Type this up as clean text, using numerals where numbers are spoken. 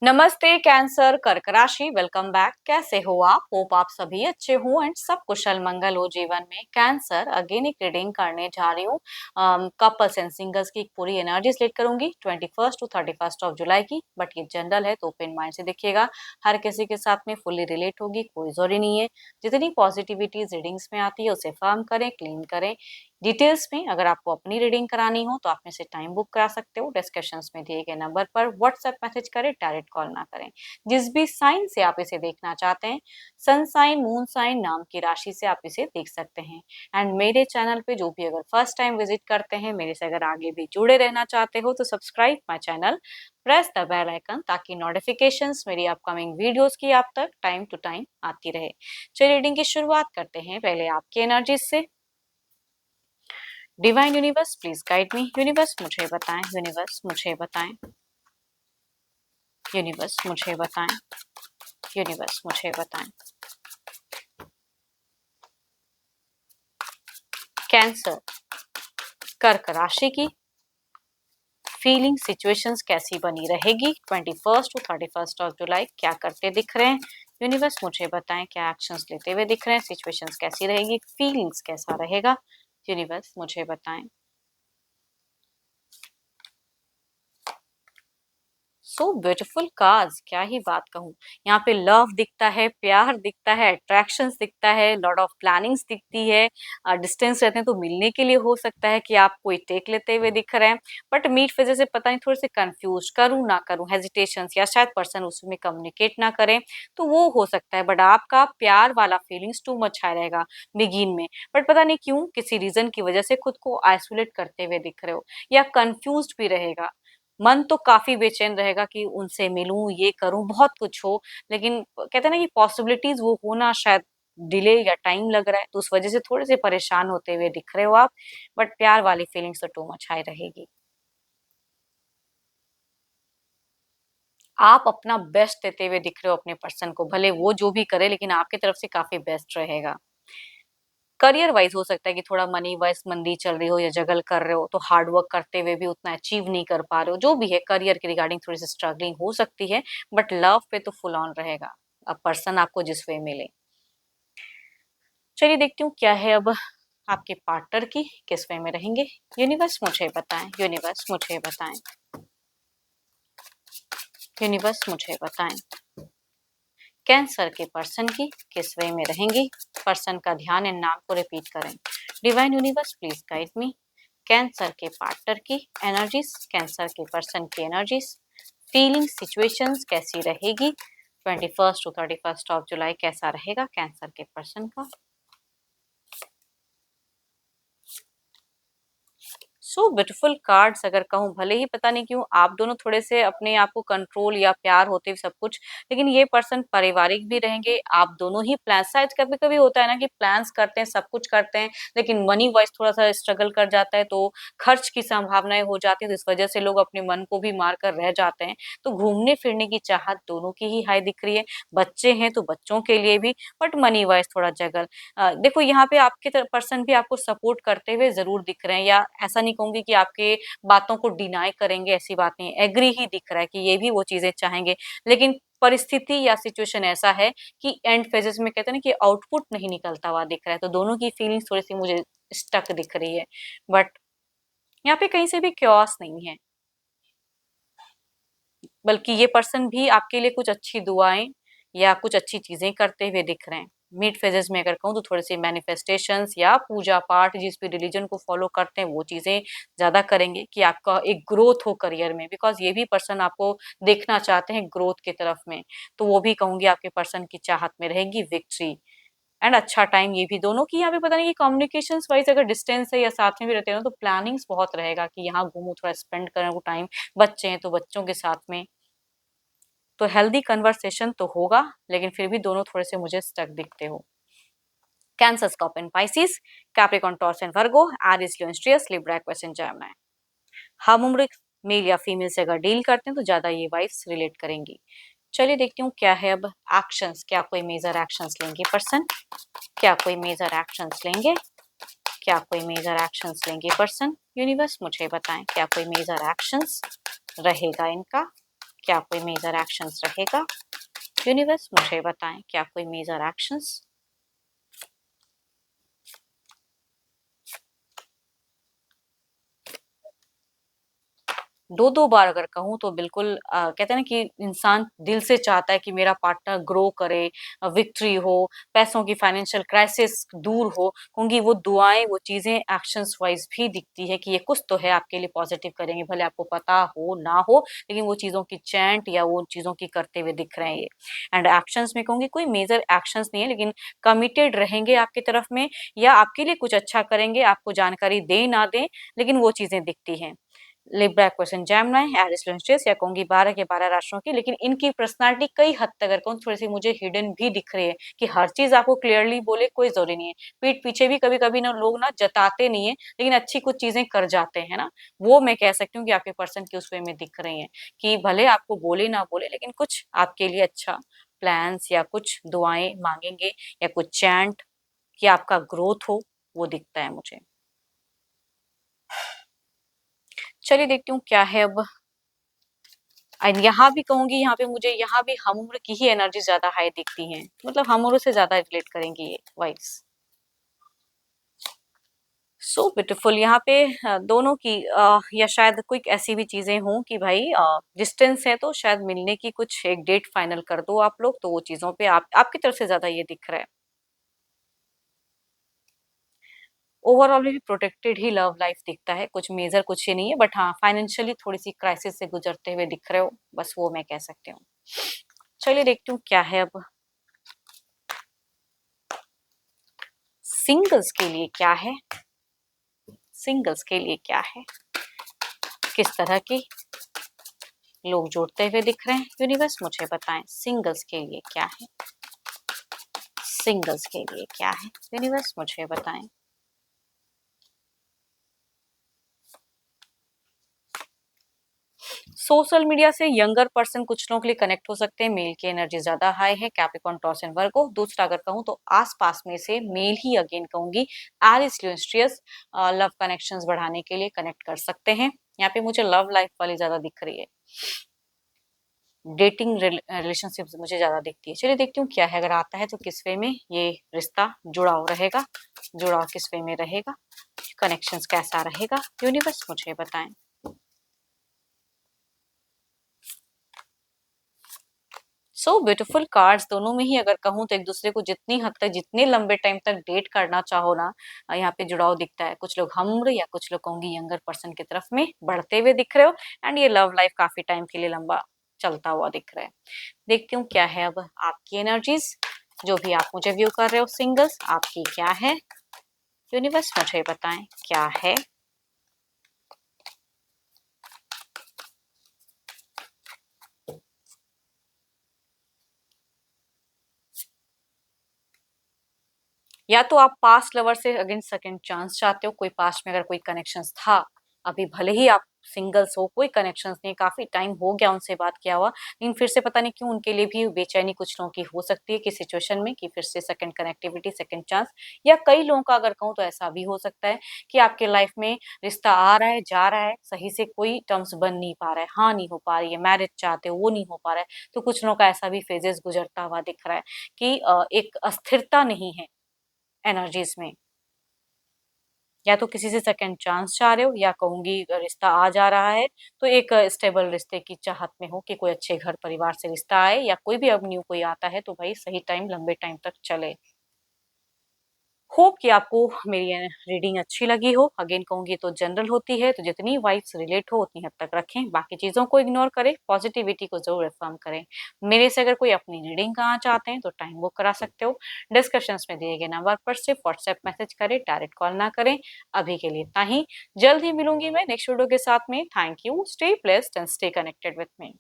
नमस्ते कैंसर कर्क राशि, वेलकम बैक। कैसे हो आप? होप आप सभी अच्छे हो एंड सब कुशल मंगल हो जीवन में। कैंसर अगेन एक रीडिंग करने जा रही हूँ। कपल्स एंड सिंगल्स की पूरी एनर्जी सेलेक्ट करूंगी 21 टू 31 ऑफ जुलाई की, बट ये जनरल है तो ओपन माइंड से देखिएगा। हर किसी के साथ में फुल्ली रिलेट होगी, कोई जरूरी नहीं है। जितनी पॉजिटिविटी रीडिंग्स में आती है उसे फर्म करें, क्लीन करें। डिटेल्स में अगर आपको अपनी रीडिंग करानी हो तो आप में से टाइम बुक करा सकते हो। डिस्कशंस में दिए गए नंबर पर व्हाट्सएप मैसेज करें, डायरेक्ट कॉल ना करें। जिस भी साइन से आप इसे देखना चाहते हैं, सन साइन, मून साइन, नाम की राशि से आप इसे देख सकते हैं। एंड मेरे चैनल पे जो भी अगर फर्स्ट टाइम विजिट करते हैं, मेरे से अगर आगे भी जुड़े रहना चाहते हो तो subscribe my channel, press the bell icon ताकि नोटिफिकेशंस मेरी अपकमिंग वीडियोस की आप तक टाइम टू टाइम आती रहे। चलिए रीडिंग की शुरुआत करते हैं पहले आपकी एनर्जी से। Divine universe please guide me. Universe मुझे बताएं, यूनिवर्स मुझे बताएं, यूनिवर्स मुझे बताएं, यूनिवर्स मुझे बताएं। कैंसर कर्क राशि की फीलिंग सिचुएशंस कैसी बनी रहेगी 21 टू 31 ऑफ जुलाई? क्या करते दिख रहे हैं? यूनिवर्स मुझे बताएं, क्या एक्शंस लेते हुए दिख रहे हैं? सिचुएशंस कैसी रहेगी? फीलिंग्स कैसा रहेगा? यूनिवर्स मुझे बताएं। सो ब्यूटीफुल कार्ड्स, क्या ही बात कहूँ। यहाँ पे लव दिखता है, प्यार दिखता है, अट्रैक्शंस दिखता है, लॉट ऑफ प्लानिंग्स दिखती है। डिस्टेंस रहते हैं तो मिलने के लिए हो सकता है कि आप कोई टेक लेते हुए दिख रहे हैं, बट मीट वजह से पता नहीं थोड़े से कंफ्यूज, करूँ ना करूँ, हेजिटेशंस, या शायद पर्सन उसमें कम्युनिकेट ना करें तो वो हो सकता है। बट आपका प्यार वाला फीलिंग्स टू मच हाई रहेगा बिगिन में, बट पता नहीं क्यों किसी रीजन की वजह से खुद को आइसोलेट करते हुए दिख रहे हो या कंफ्यूज भी रहेगा। मन तो काफ़ी बेचैन रहेगा कि उनसे मिलूँ, ये करूँ, बहुत कुछ हो, लेकिन कहते हैं ना कि पॉसिबिलिटीज़ वो होना शायद डिले या टाइम लग रहा है, तो उस वजह से थोड़े-से परेशान होते हुए दिख रहे हो आप, बट प्यार वाली फीलिंग्स तो टू मच हाई रहेगी। आप अपना बेस्ट देते हुए दिख रहे हो अपने पर्सन को, भले वो जो भी करे लेकिन आपकी तरफ से काफ़ी बेस्ट रहेगा। करियर वाइज हो सकता है कि थोड़ा मनी वाइज मंदी चल रही हो या जगल कर रहे हो तो हार्ड वर्क करते हुए भी उतना अचीव नहीं कर पा रहे हो, जो भी है करियर के रिगार्डिंग थोड़ी सी स्ट्रगलिंग हो सकती है, बट लव पे तो फुल ऑन रहेगा। अब पर्सन आपको जिस वे मिले। चलिए देखती हूँ क्या है अब आपके पार्टनर की, किस वे में रहेंगे। यूनिवर्स मुझे बताएं, यूनिवर्स मुझे बताएं, यूनिवर्स मुझे बताएं। कैंसर के पर्सन की किस वे में रहेंगी? पर्सन का ध्यान इन नाम को रिपीट करें। Divine universe please guide me. Cancer के पार्टनर की एनर्जीज, कैंसर के पर्सन की एनर्जीज, फीलिंग सिचुएशंस कैसी रहेगी 21 टू 31 ऑफ जुलाई? कैसा रहेगा कैंसर के पर्सन का? सो ब्यूटीफुल कार्ड्स, अगर कहूँ भले ही पता नहीं क्यों आप दोनों थोड़े से अपने आप को कंट्रोल या प्यार होते हुए सब कुछ, लेकिन ये पर्सन पारिवारिक भी रहेंगे। आप दोनों ही प्लान, शायद कभी कभी होता है ना कि प्लान्स करते हैं, सब कुछ करते हैं, लेकिन मनी वाइज थोड़ा सा स्ट्रगल कर जाता है तो खर्च की संभावनाएं हो जाती है, तो इस वजह से लोग अपने मन को भी मार कर रह जाते हैं। तो घूमने फिरने की चाहत दोनों की ही हाई दिख रही है। बच्चे हैं तो बच्चों के लिए भी, बट मनी वाइज थोड़ा जगल। देखो यहाँ पे आपके पर्सन भी आपको सपोर्ट करते हुए जरूर दिख रहे हैं, या ऐसा नहीं कहूंगी कि आपके बातों को डिनाई करेंगे, ऐसी बात नहीं, एग्री ही दिख रहा है कि ये भी वो चीजें चाहेंगे, लेकिन परिस्थिति या सिचुएशन ऐसा है कि एंड फेजेस में कहते हैं ना कि आउटपुट नहीं निकलता हुआ दिख रहा है, तो दोनों की फीलिंग्स थोड़ी सी मुझे स्टक दिख रही है। बट यहाँ पे कहीं से भी क्योस नहीं है, बल्कि ये पर्सन भी आपके लिए कुछ अच्छी दुआएं या कुछ अच्छी चीजें करते हुए दिख रहे हैं। मिड फेजेस में अगर कहूँ तो थोड़े से मैनिफेस्टेशंस या पूजा पाठ, जिस भी रिलीजन को फॉलो करते हैं वो चीजें ज्यादा करेंगे कि आपका एक ग्रोथ हो करियर में, बिकॉज ये भी पर्सन आपको देखना चाहते हैं ग्रोथ की तरफ में, तो वो भी कहूंगी आपके पर्सन की चाहत में रहेगी विक्ट्री एंड अच्छा टाइम। ये भी दोनों की यहाँ पे पता नहीं कि कम्युनिकेशंस वाइज अगर डिस्टेंस है या साथ में भी रहते हैं ना, तो प्लानिंग्स बहुत रहेगा कि यहाँ घूमो, थोड़ा स्पेंड करें वो टाइम। बच्चे हैं तो बच्चों के साथ में, तो हेल्दी कन्वर्सेशन तो होगा, लेकिन फिर भी दोनों थोड़े से मुझे स्टक दिखते हो। Cancer, Scorpion, Pisces, Capricorn, Taurus and Virgo, Aries, Leo, स्ट्रियस, लिब्रा, एक्वेरियस एंड जेमिनी। हम उम्र मेल या फीमेल से अगर डील करते हैं तो ज्यादा ये वाइब्स रिलेट करेंगी। चलिए देखती हूँ क्या है अब एक्शंस, क्या कोई मेजर एक्शंस लेंगे पर्सन, क्या कोई मेजर एक्शंस लेंगे, क्या कोई मेजर एक्शंस लेंगे पर्सन? यूनिवर्स मुझे बताएं क्या कोई मेजर एक्शंस रहेगा इनका। क्या कोई मेजर एक्शंस रहेगा? यूनिवर्स मुझे बताएं, क्या कोई मेजर एक्शंस? दो दो बार अगर कहूँ तो बिल्कुल कहते हैं ना कि इंसान दिल से चाहता है कि मेरा पार्टनर ग्रो करे, विक्ट्री हो, पैसों की फाइनेंशियल क्राइसिस दूर हो, क्योंकि वो दुआएं, वो चीजें एक्शंस वाइज भी दिखती है कि ये कुछ तो है आपके लिए पॉजिटिव करेंगे, भले आपको पता हो ना हो, लेकिन वो चीजों की चैंट या वो चीजों की करते हुए दिख रहे हैं ये। एंड एक्शंस में कहूंगी कोई मेजर एक्शंस नहीं है, लेकिन कमिटेड रहेंगे आपकी तरफ में, या आपके लिए कुछ अच्छा करेंगे, आपको जानकारी दे ना दें, लेकिन वो चीजें दिखती हैं। लिब्रा क्वेश्चन जेमिनी, एरिस लुस्ट्रियस, या कहूंगी 12 के 12 राशियों की, लेकिन इनकी पर्सनालिटी कई हद तक अगर कहूँ थोड़ी सी मुझे हिडन भी दिख रही है कि हर चीज आपको क्लियरली बोले कोई जरूरी नहीं है। पीठ पीछे भी कभी कभी ना लोग ना जताते नहीं है, लेकिन अच्छी कुछ चीजें कर जाते हैं ना, वो मैं कह सकती हूँ कि आपके पर्सन की उस वे में दिख रही है कि भले आपको बोले ना बोले, लेकिन कुछ आपके लिए अच्छा प्लान्स या कुछ दुआएं मांगेंगे, या कुछ चैंट कि आपका ग्रोथ हो, वो दिखता है मुझे। चलिए देखती हूँ क्या है अब। एंड यहाँ भी कहूंगी, यहाँ पे मुझे यहाँ भी हम उम्र की ही एनर्जी ज्यादा हाई दिखती हैं, मतलब हम उम्र से ज्यादा रिलेट करेंगी ये वाइब्स। सो ब्यूटीफुल यहाँ पे दोनों की या शायद कोई ऐसी भी चीजें हों कि भाई डिस्टेंस है तो शायद मिलने की कुछ एक डेट फाइनल कर दो आप लोग, तो वो चीजों पे आप आपकी तरफ से ज्यादा ये दिख रहा है। ओवरऑल में भी प्रोटेक्टेड ही लव लाइफ दिखता है, कुछ मेजर कुछ ही नहीं है, बट हाँ फाइनेंशियली थोड़ी सी क्राइसिस से गुजरते हुए दिख रहे हो, बस वो मैं कह सकती हूँ। चलिए देखती हूँ क्या है अब। सिंगल्स के लिए क्या है? सिंगल्स के लिए क्या है? किस तरह के लोग जोड़ते हुए दिख रहे हैं? यूनिवर्स मुझे बताएं, सिंगल्स के लिए क्या है? सिंगल्स के लिए क्या है? यूनिवर्स मुझे बताएं। सोशल मीडिया से यंगर पर्सन कुछ लोगों के लिए कनेक्ट हो सकते हैं, मेल की एनर्जी ज्यादा हाई है, कैप्रिकॉर्न, टॉरस एंड वर्गो। दूसरा अगर कहूँ तो आसपास में से मेल ही अगेन कहूंगी, एरिस लुस्ट्रियस, लव कनेक्शंस बढ़ाने के लिए कनेक्ट कर सकते हैं। यहाँ पे मुझे लव लाइफ वाली ज्यादा दिख रही है, डेटिंग रिलेशनशिप मुझे ज्यादा दिखती है। चलिए देखती हूँ क्या है, अगर आता है तो किस वे में ये रिश्ता जुड़ाव रहेगा, जुड़ाव किस वे में रहेगा, कनेक्शंस कैसा रहेगा, यूनिवर्स मुझे बताएं। सो ब्यूटीफुल कार्ड्स दोनों में ही अगर कहूँ तो एक दूसरे को जितनी हद तक, जितने लंबे टाइम तक डेट करना चाहो ना, यहाँ पे जुड़ाव दिखता है। कुछ लोग हम या कुछ लोग कहूंगी यंगर पर्सन की तरफ में बढ़ते हुए दिख रहे हो, एंड ये लव लाइफ काफी टाइम के लिए लंबा चलता हुआ दिख रहा है। देखती हूँ क्या है अब आपकी एनर्जीज, जो भी आप मुझे व्यू कर रहे हो सिंगल्स, आपकी क्या है? यूनिवर्स मुझे बताएं क्या है? या तो आप पास्ट लवर से अगेन सेकंड चांस चाहते हो, कोई पास्ट में अगर कोई कनेक्शंस था, अभी भले ही आप सिंगल्स हो, कोई कनेक्शंस नहीं, काफी टाइम हो गया उनसे बात किया हुआ, लेकिन फिर से पता नहीं क्यों उनके लिए भी बेचैनी कुछ लोगों की हो सकती है कि सिचुएशन में कि फिर से सेकंड कनेक्टिविटी, सेकंड चांस। या कई लोगों का अगर कहूँ तो ऐसा भी हो सकता है कि आपके लाइफ में रिश्ता आ रहा है, जा रहा है, सही से कोई टर्म्स बन नहीं पा रहा है, हाँ नहीं हो पा रही है, मैरिज चाहते हो वो नहीं हो पा रहा है, तो कुछ लोगों का ऐसा भी फेजेस गुजरता हुआ दिख रहा है कि एक अस्थिरता नहीं है एनर्जीज में। या तो किसी से सेकंड चांस चाह रहे हो, या कहूंगी रिश्ता आ जा रहा है तो एक स्टेबल रिश्ते की चाहत में हो कि कोई अच्छे घर परिवार से रिश्ता आए, या कोई भी अब न्यू कोई आता है तो भाई सही टाइम, लंबे टाइम तक चले। होप कि आपको मेरी रीडिंग अच्छी लगी हो। अगेन कहूंगी तो जनरल होती है, तो जितनी वाइब्स रिलेट हो उतनी हद तक रखें, बाकी चीजों को इग्नोर करें, पॉजिटिविटी को जरूर अफर्म करें। मेरे से अगर कोई अपनी रीडिंग कराना चाहते हैं तो टाइम बुक करा सकते हो, डिस्कशंस में दिए गए नंबर पर सिर्फ व्हाट्सएप मैसेज करें, डायरेक्ट कॉल ना करें। अभी के लिए इतना ही, जल्द ही मिलूंगी मैं नेक्स्ट वीडियो के साथ में। Thank you, stay blessed and stay connected with me.